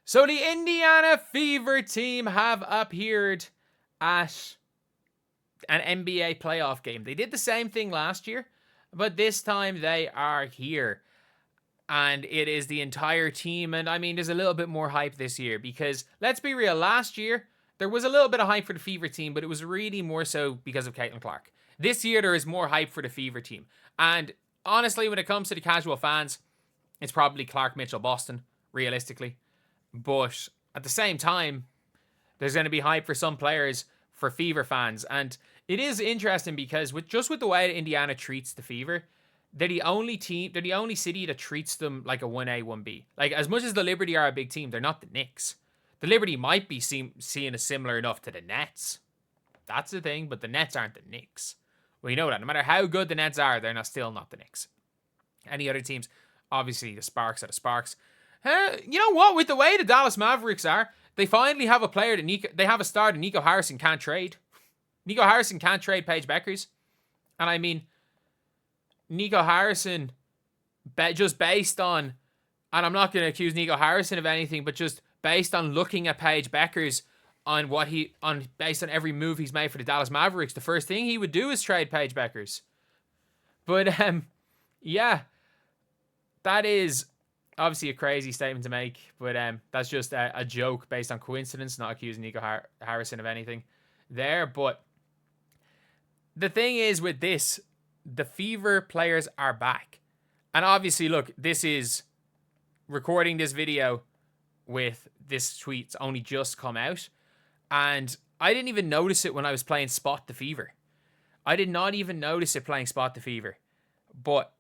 So the Indiana Fever team have appeared at an NBA playoff game. They did the same thing last year, but this time they are here. And it is the entire team. And I mean, there's a little bit more hype this year because, let's be real, last year there was a little bit of hype for the Fever team, but it was really more so because of Caitlin Clark. This year there is more hype for the Fever team. And honestly, when it comes to the casual fans, it's probably Clark Mitchell Boston, realistically. But at the same time, there's going to be hype for some players for Fever fans. And it is interesting because with the way that Indiana treats the Fever, they're the only city that treats them like a 1A, 1B. Like, as much as the Liberty are a big team, they're not the Knicks. The Liberty might be seen as similar enough to the Nets. That's the thing, but the Nets aren't the Knicks. Well, you know that. No matter how good the Nets are, they're still not the Knicks. Any other teams, obviously the Sparks are the Sparks. You know what? With the way the Dallas Mavericks are, they finally have a player they have a star that Nico Harrison can't trade. Nico Harrison can't trade Paige Bueckers. And I mean, Nico Harrison, just based on, and I'm not going to accuse Nico Harrison of anything, but just based on looking at Paige Bueckers based on every move he's made for the Dallas Mavericks, the first thing he would do is trade Paige Bueckers. But, yeah, that is obviously a crazy statement to make, but that's just a joke based on coincidence, not accusing Nico Harrison of anything there. But the thing is with this, the Fever players are back. And obviously, look, this is recording this video with this tweet's only just come out. And I didn't even notice it when I was playing Spot the Fever. I did not even notice it playing Spot the Fever. But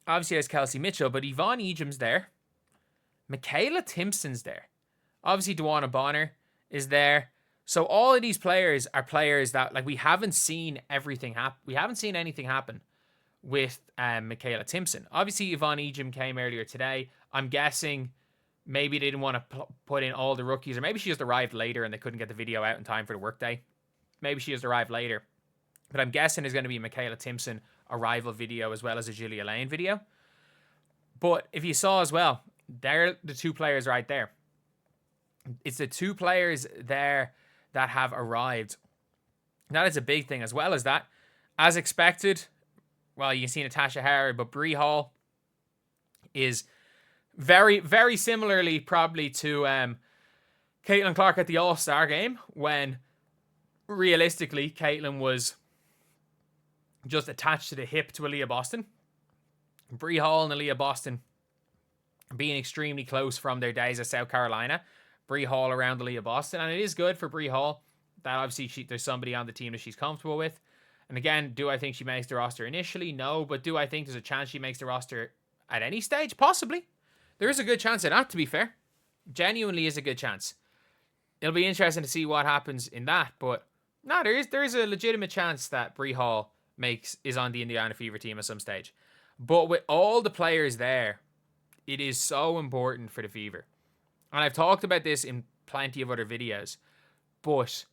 obviously there's Kelsey Mitchell, but Yvonne Ejim's there. Michaela Timpson's there. Obviously Duana Bonner is there. So all of these players are players that, like, we haven't seen everything happen. We haven't seen anything happen with Michaela Timpson. Obviously Yvonne Ejim came earlier today. I'm guessing maybe they didn't want to put in all the rookies, or maybe she just arrived later and they couldn't get the video out in time for the workday. Maybe she just arrived later. But I'm guessing there's going to be a Michaela Timpson arrival video as well as a Julia Lane video. But if you saw as well, they're the two players right there. It's the two players there that have arrived. That is a big thing. As well as that, as expected, well, you can see Natasha Howard, but Bree Hall is very, very similarly probably to Caitlin Clark at the All-Star game, when realistically Caitlin was just attached to the hip to Aaliyah Boston. Bree Hall and Aaliyah Boston being extremely close from their days at South Carolina. Bree Hall around Aaliyah Boston, and it is good for Bree Hall that obviously there's somebody on the team that she's comfortable with. And again, do I think she makes the roster initially? No, but do I think there's a chance she makes the roster at any stage? Possibly. There is a good chance of that, to be fair. Genuinely is a good chance. It'll be interesting to see what happens in that, but no, there is a legitimate chance that Bree Hall is on the Indiana Fever team at some stage. But with all the players there, it is so important for the Fever. And I've talked about this in plenty of other videos, but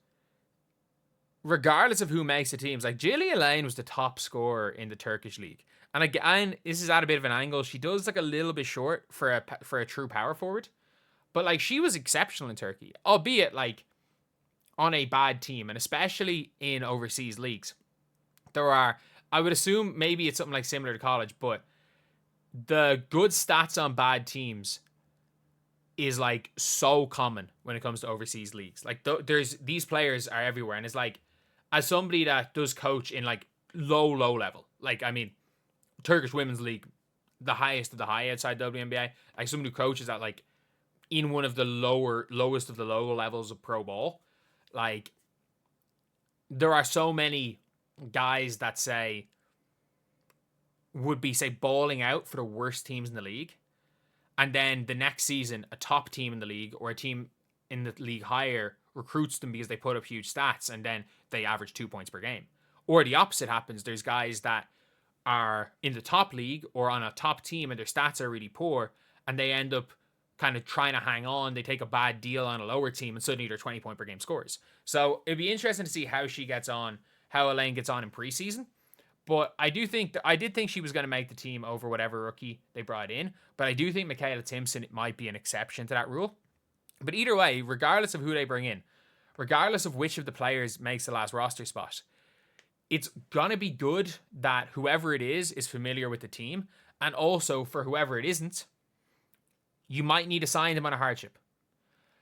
regardless of who makes the teams, like Julia Lane was the top scorer in the Turkish league. And again, this is at a bit of an angle. She does look a little bit short for a true power forward. But like, she was exceptional in Turkey, albeit like on a bad team, and especially in overseas leagues. I would assume maybe it's something like similar to college, but the good stats on bad teams is like so common when it comes to overseas leagues. Like these players are everywhere. And it's like, as somebody that does coach in like low level, like, I mean, Turkish Women's League, the highest of the high outside WNBA, like someone who coaches at like in one of the lowest of the lower levels of pro ball, like there are so many guys that would be balling out for the worst teams in the league, and then the next season a top team in the league or a team in the league higher recruits them because they put up huge stats and then they average 2 points per game. Or the opposite happens. There's guys that are in the top league or on a top team and their stats are really poor and they end up kind of trying to hang on. They take a bad deal on a lower team and suddenly they're 20 point per game scores. So it'd be interesting to see how she gets on, how Elaine gets on in preseason. But I did think she was going to make the team over whatever rookie they brought in. But I do think Michaela Timpson might be an exception to that rule. But either way, regardless of who they bring in, regardless of which of the players makes the last roster spot, it's going to be good that whoever it is familiar with the team. And also, for whoever it isn't, you might need to sign them on a hardship.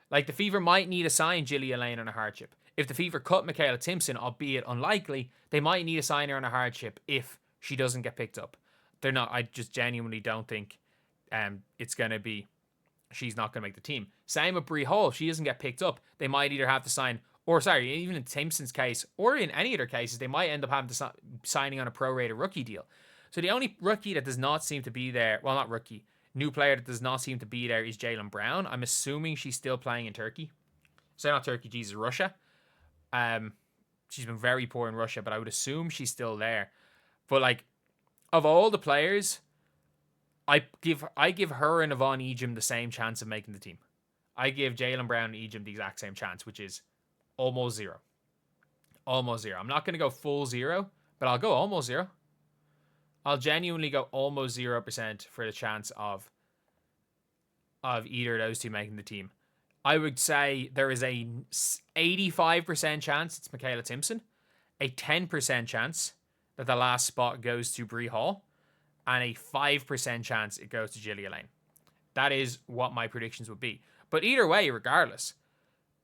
Like, the Fever might need to sign Gillia Lane on a hardship. If the Fever cut Michaela Timpson, albeit unlikely, they might need to sign her on a hardship if she doesn't get picked up. They're not. I just genuinely don't think it's going to be, she's not going to make the team. Same with Bree Hall. If she doesn't get picked up, they might either have to sign, or sorry, even in Timpson's case, or in any other cases, they might end up having to signing on a prorated rookie deal. So the only rookie that does not seem to be there, well, not rookie, new player that does not seem to be there is Jaylen Brown. I'm assuming she's still playing in Turkey. So not Turkey, Jesus, Russia. She's been very poor in Russia, but I would assume she's still there. But like, of all the players, I give her and Yvonne Ejim the same chance of making the team. I give Jaylen Brown and Ejim the exact same chance, which is almost zero. Almost zero. I'm not going to go full zero, but I'll go almost zero. I'll genuinely go almost 0% for the chance of either of those two making the team. I would say there is a 85% chance it's Michaela Timpson, a 10% chance that the last spot goes to Bree Hall, and a 5% chance it goes to Gillia Lane. That is what my predictions would be. But either way, regardless,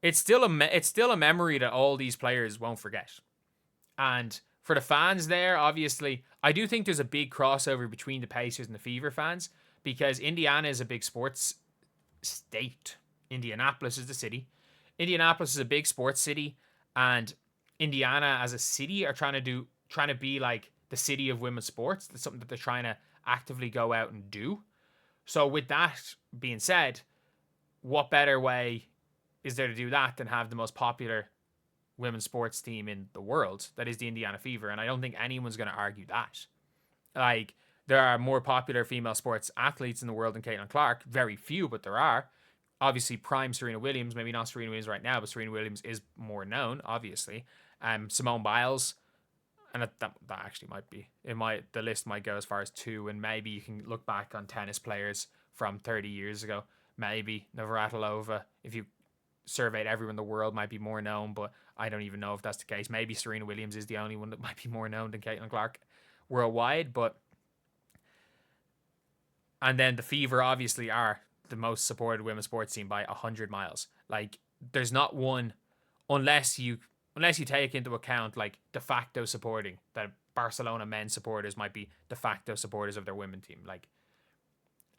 it's still a memory that all these players won't forget. And for the fans there, obviously, I do think there's a big crossover between the Pacers and the Fever fans, because Indiana is a big sports state. Indianapolis is the city. Indianapolis is a big sports city, and Indiana as a city are trying to be like the city of women's sports. That's something that they're trying to actively go out and do. So with that being said, what better way is there to do that than have the most popular women's sports team in the world? That is the Indiana Fever, and I don't think anyone's going to argue that. Like, there are more popular female sports athletes in the world than Caitlin Clark. Very few, but there are. Obviously, prime Serena Williams, maybe not Serena Williams right now, but Serena Williams is more known, obviously. Simone Biles, and that actually might be, the list might go as far as 2, and maybe you can look back on tennis players from 30 years ago. Maybe Navratilova, if you surveyed everyone in the world, might be more known, but I don't even know if that's the case. Maybe Serena Williams is the only one that might be more known than Caitlin Clark worldwide, and then the Fever obviously are the most supported women's sports team by 100 miles. Like, there's not one, unless you take into account like de facto supporting, that Barcelona men's supporters might be de facto supporters of their women team, like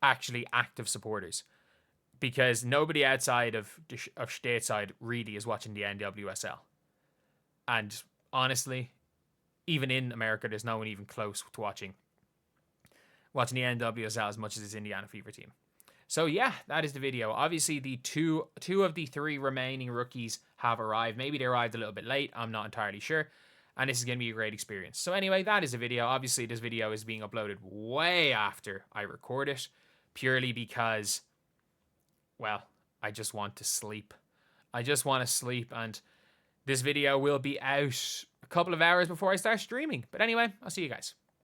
actually active supporters, because nobody outside of stateside really is watching the NWSL. And honestly, even in America, there's no one even close to watching the NWSL as much as this Indiana Fever team. So yeah, that is the video. Obviously, the two of the 3 remaining rookies have arrived. Maybe they arrived a little bit late. I'm not entirely sure. And this is going to be a great experience. So anyway, that is the video. Obviously, this video is being uploaded way after I record it, purely because, well, I just want to sleep. And this video will be out a couple of hours before I start streaming. But anyway, I'll see you guys.